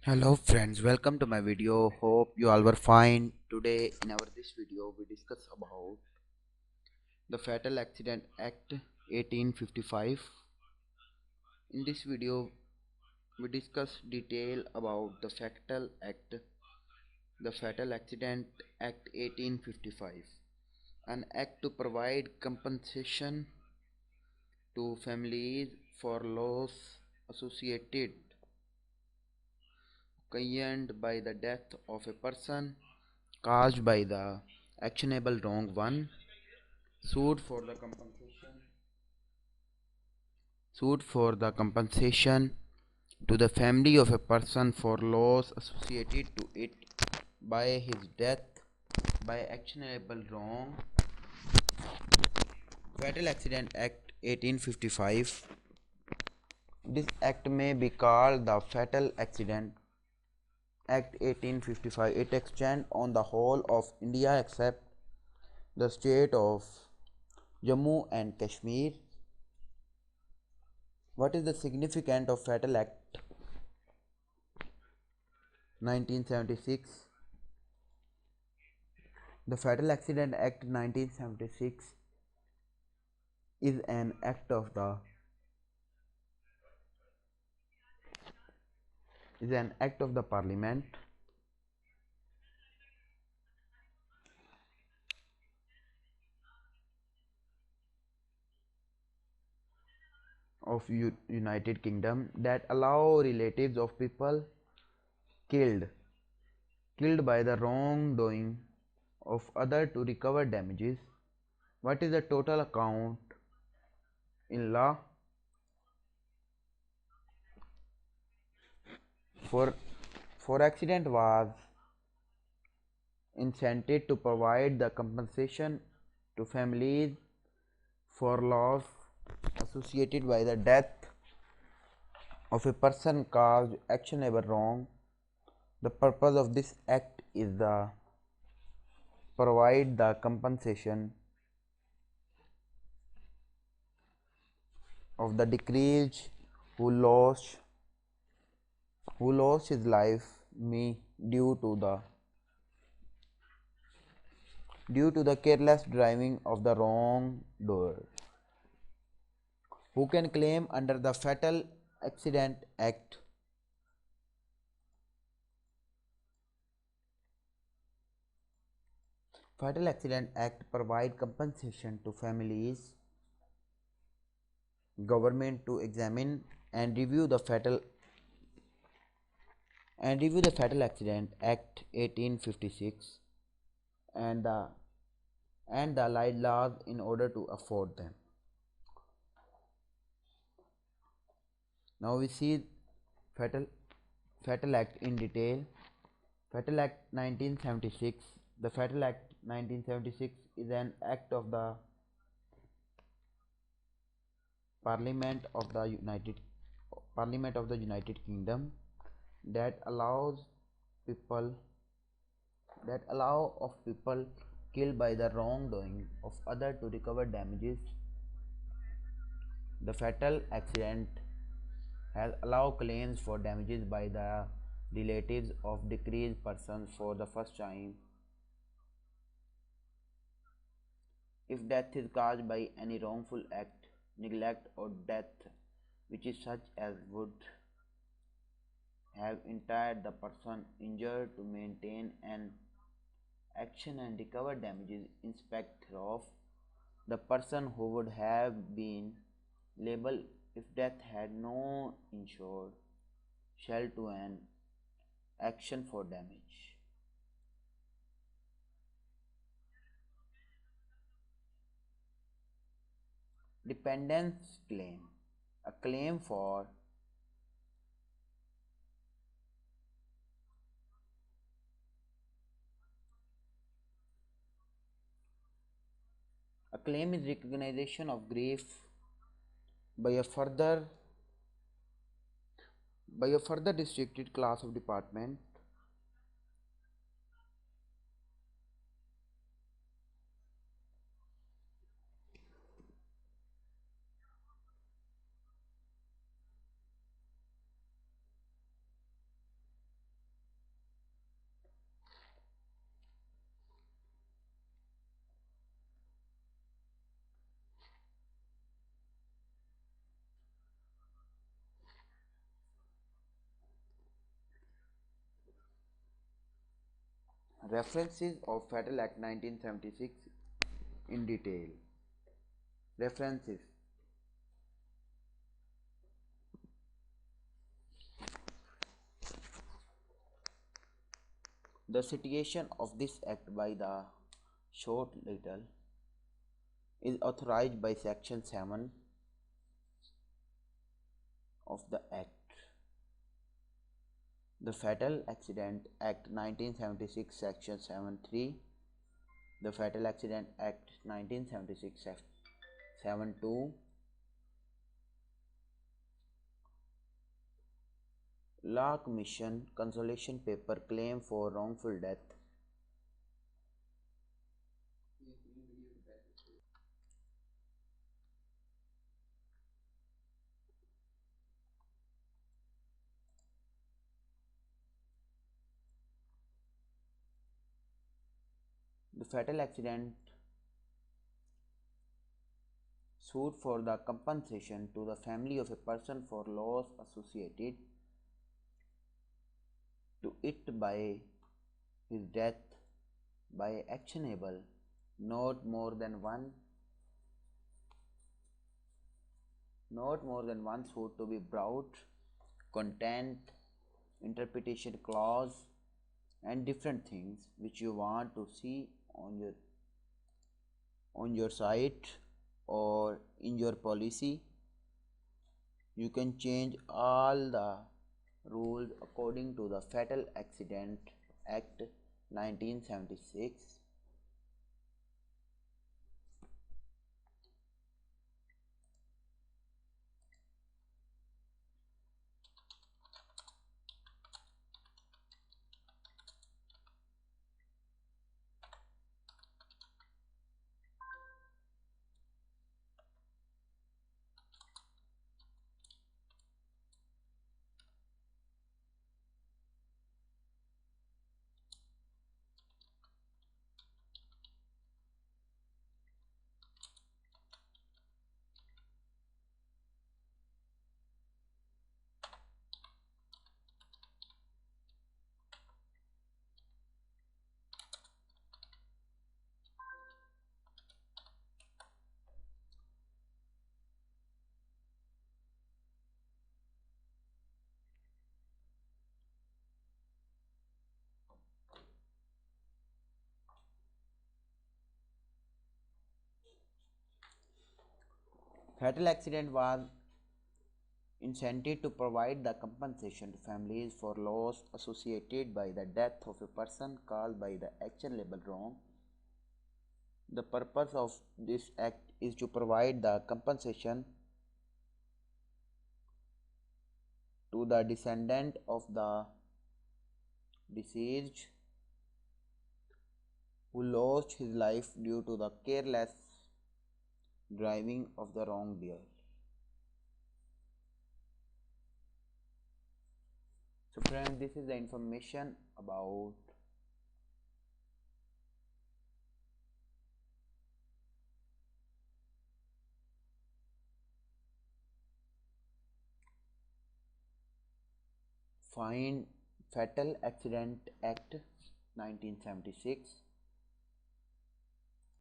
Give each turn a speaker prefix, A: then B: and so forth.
A: Hello friends, welcome to my video. Hope you all were fine. Today in our this video we discuss about the Fatal Accident Act 1855. In this video we discuss detail about the Fatal Accident Act 1855, an act to provide compensation to families for loss associated occasioned by the death of a person caused by the actionable wrong one sued for the compensation sued for the compensation to the family of a person for loss associated to it by his death by actionable wrong. Fatal Accident Act 1855. This act may be called the Fatal Accident Act 1855. It extends on the whole of India except the state of Jammu and Kashmir. What is the significance of Fatal Act 1976? The Fatal Accident Act 1976 is an act of the Parliament of United Kingdom that allow relatives of people killed by the wrongdoing of other to recover damages. What is the total account in law for accident was intended to provide the compensation to families for loss associated by the death of a person caused actionable wrong. The purpose of this act is the provide the compensation of the deceased who lost his life me due to the careless driving of the wrongdoer. Who can claim under the Fatal Accident Act? Fatal Accident Act provide compensation to families, government to examine and review the Fatal Accident Act 1856 and the allied laws in order to afford them. Now we see Fatal Act in detail. Fatal Act 1976. The Fatal Act 1976 is an act of the Parliament of the United Kingdom that allow of people killed by the wrongdoing of other to recover damages. The Fatal Accident has allowed claims for damages by the relatives of deceased persons for the first time if death is caused by any wrongful act, neglect, or death which is such as would have entitled the person injured to maintain an action and recover damages in respect of the person who would have been liable if death had no insured shall to an action for damage. Dependence claim. A claim for a claim is recognition of grief by a further restricted class of department References of Fatal Act 1976 in detail. References. The citation of this act by the short little is authorized by Section 7 of the Act. The Fatal Accident Act 1976 Section 7(3), the Fatal Accident Act 1976 7(2), Law Commission Consolation Paper Claim for Wrongful Death. The Fatal Accident suit for the compensation to the family of a person for loss associated to it by his death by actionable not more than one suit to be brought, content, interpretation clause, and different things which you want to see on your site or in your policy. You can change all the rules according to the Fatal Accident Act 1976. Fatal accident was intended to provide the compensation to families for loss associated by the death of a person caused by the actionable wrong. The purpose of this act is to provide the compensation to the descendant of the deceased who lost his life due to the careless driving of the wrongdoer. So friends, this is the information about Fatal Accident Act 1976.